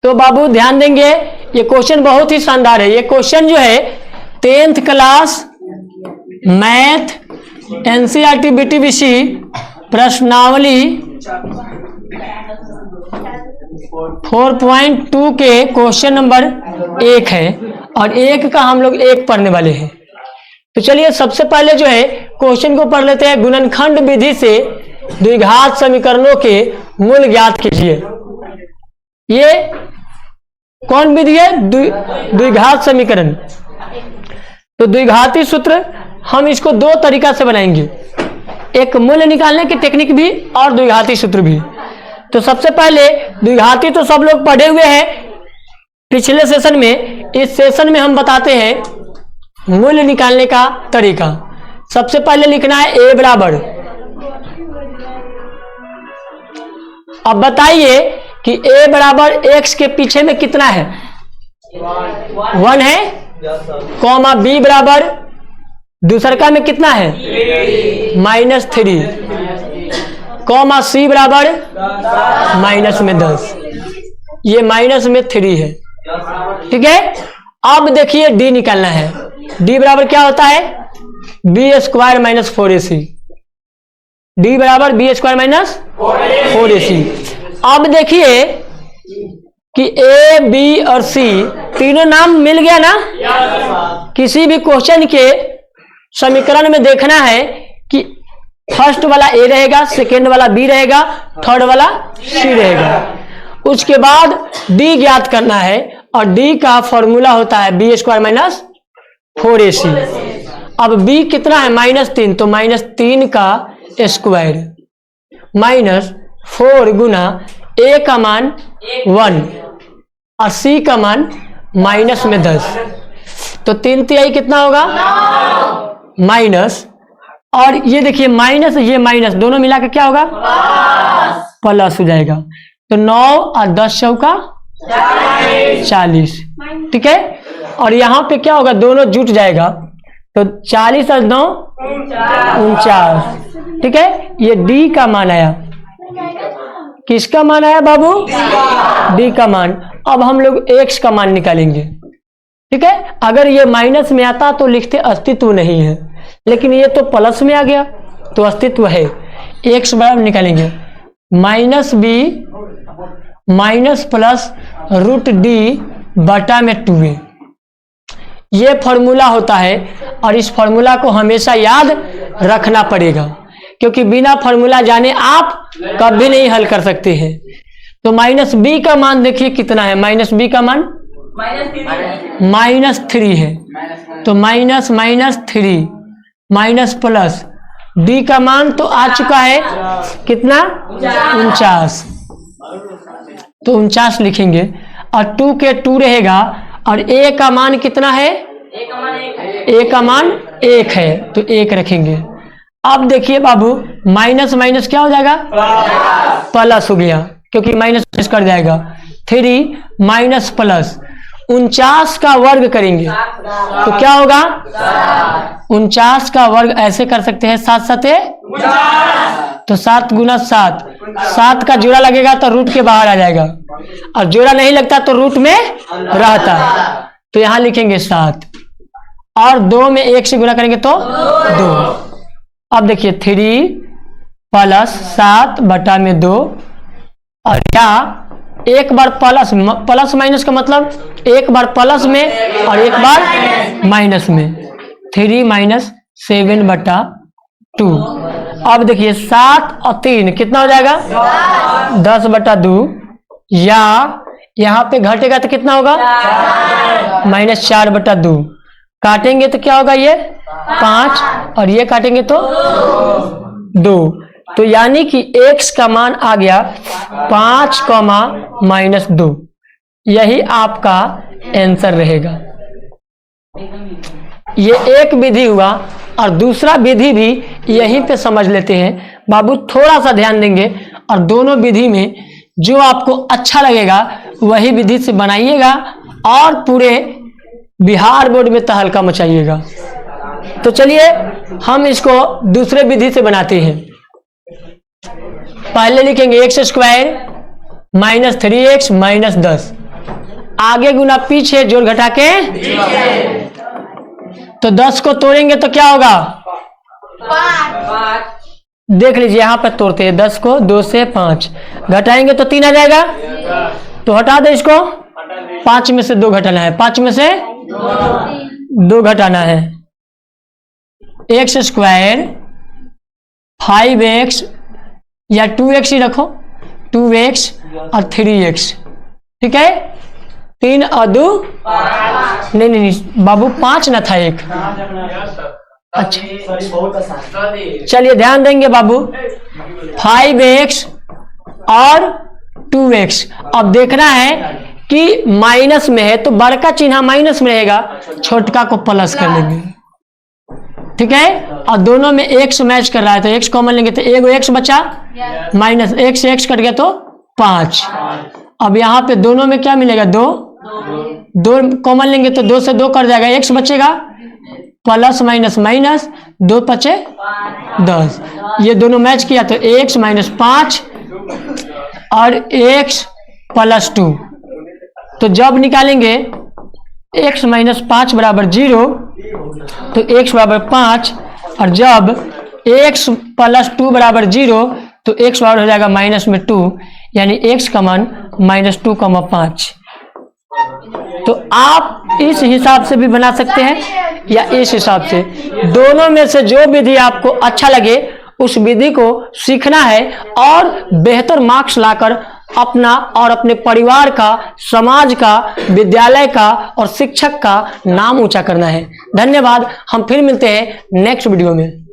तो बाबू ध्यान देंगे, ये क्वेश्चन बहुत ही शानदार है। ये क्वेश्चन जो है 10th क्लास मैथ एनसीईआरटी बीटीबीसी प्रश्नावली 4.2 के क्वेश्चन नंबर 1 है और 1 का हम लोग 1 पढ़ने वाले हैं। तो चलिए सबसे पहले जो है क्वेश्चन को पढ़ लेते हैं। गुणनखंड विधि से द्विघात समीकरणों के मूल ज्ञात कीजिए। ये कौन विधि है? द्विघात समीकरण। तो द्विघाती सूत्र हम इसको 2 तरीका से बनाएंगे, एक मूल्य निकालने की टेक्निक भी और द्विघाती सूत्र भी। तो सबसे पहले द्विघाती तो सब लोग पढ़े हुए हैं पिछले सेशन में। इस सेशन में हम बताते हैं मूल्य निकालने का तरीका। सबसे पहले लिखना है a बराबर, अब बताइए कि a बराबर x के पीछे में कितना है? 1 है, कॉमा b बराबर दूसरका में कितना है? -3, कॉमा c बराबर माइनस में 10, ये माइनस में 3 है। ठीक है, अब देखिए d निकालना है। d बराबर क्या होता है? b² minus 4ac। d बराबर b² माइनस 4ac। अब देखिए कि a, b और c तीनों नाम मिल गया ना? किसी भी क्वेश्चन के समीकरण में देखना है कि फर्स्ट वाला a रहेगा, सेकेंड वाला b रहेगा, थर्ड वाला c रहेगा। उसके बाद d ज्ञात करना है और d का फॉर्मूला होता है b² माइनस 4ac। अब b कितना है? -3, तो -3 का स्क्वायर माइनस 4 गुना a का मान 1 और c का मान माइनस में 10, तो 3 कितना होगा? माइनस, और ये देखिए माइनस ये माइनस दोनों मिलाकर क्या होगा? प्लस हो जाएगा। तो 9 और 10 चौका 40। ठीक है, और यहाँ पे क्या होगा? दोनों जुट जाएगा, तो 40 और 9 49। ठीक है, ये d का मान आया। किसका मान आया बाबू? d का मान। अब हम लोग x का मान निकालेंगे। ठीक है, अगर ये माइनस में आता तो लिखते अस्तित्व नहीं है, लेकिन ये तो प्लस में आ गया तो अस्तित्व है। x बराबर निकालेंगे -b माइनस प्लस √d बटा में 2a। ये फॉर्मूला होता है और इस फॉर्मूला को हमेशा याद रखना पड़ेगा, क्योंकि बिना फॉर्मूला जाने आप कभी नहीं हल कर सकते हैं। तो -b का मान देखिए कितना है? -b का मान -3 है, तो -3 माइनस प्लस d का मान तो आ चुका है कितना? 49, तो 49 लिखेंगे और 2 के 2 रहेगा और a का मान कितना है? a का मान 1 है, तो 1 रखेंगे। अब देखिए बाबू माइनस माइनस क्या हो जाएगा? प्लस हो गया, क्योंकि माइनस कर जाएगा। 3 माइनस प्लस 49 का वर्ग करेंगे तो क्या होगा? 49 का वर्ग ऐसे कर सकते हैं 7 7 तो 7 गुना 7, 7 का जोड़ा लगेगा तो रूट के बाहर आ जाएगा, और जोड़ा नहीं लगता तो रूट में रहता, तो यहां लिखेंगे 7 और 2 में 1 से गुना करेंगे तो 2। अब देखिए 3 प्लस 7 बटा में 2, और क्या एक बार प्लस माइनस का मतलब एक बार प्लस में और एक बार माइनस में। 3 माइनस 7 बटा 2। अब देखिए 7 और 3 कितना हो जाएगा? 10 बटा 2, या यहाँ पे घटेगा तो कितना होगा? -4 बटा 2। काटेंगे तो क्या होगा? ये 5 और ये काटेंगे तो 2, तो यानी कि x का मान आ गया 5, -2। यही आपका आंसर रहेगा। ये एक विधि हुआ, और दूसरा विधि भी यहीं पे समझ लेते हैं बाबू। थोड़ा सा ध्यान देंगे और दोनों विधि में जो आपको अच्छा लगेगा वही विधि से बनाइएगा और पूरे बिहार बोर्ड में तहलका मचाइएगा। तो चलिए हम इसको दूसरे विधि से बनाते हैं। पहले लिखेंगे x² -3x -10, आगे गुना पीछे, जोड़ घटा के। तो 10 को तोड़ेंगे तो क्या होगा? 5। देख लीजिए यहाँ पर तोड़ते हैं 10 को, 2 से 5 घटाएंगे तो 3 आ जाएगा। तो हटा दे इसको, 5 में से 2 घटाना है, 5 में से 2 घटाना है। x स्क्वायर 5x या 2x ही रखो, 2x और 3x, ठीक है। 3 और 2 नहीं बाबू 5 ना था एक। अच्छा चलिए ध्यान देंगे बाबू, 5x और 2x। अब देखना है कि माइनस में है तो बड़का चिन्ह माइनस में रहेगा, छोटका को प्लस कर लेंगे, ठीक है। और दोनों में x मैच कर रहा है तो x कॉमन लेंगे तो एगो x बचा, माइनस x से x कट गया तो 5। अब यहाँ पे दोनों में क्या मिलेगा? 2 कॉमन लेंगे तो 2 से 2 कर जाएगा, x बचेगा, प्लस माइनस माइनस, 2 बचे 10। ये दोनों मैच किया तो x माइनस 5 और x प्लस 2। तो जब निकालेंगे x माइनस 5 बराबर 0 तो x बराबर 5, और जब x प्लस 2 बराबर 0 तो x बराबर हो जाएगा माइनस में 2, यानी x का मान -2,5। तो आप इस हिसाब से भी बना सकते हैं या इस हिसाब से, दोनों में से जो विधि आपको अच्छा लगे उस विधि को सीखना है और बेहतर मार्क्स लाकर अपना और अपने परिवार का, समाज का, विद्यालय का और शिक्षक का नाम ऊंचा करना है। धन्यवाद। हम फिर मिलते हैं नेक्स्ट वीडियो में।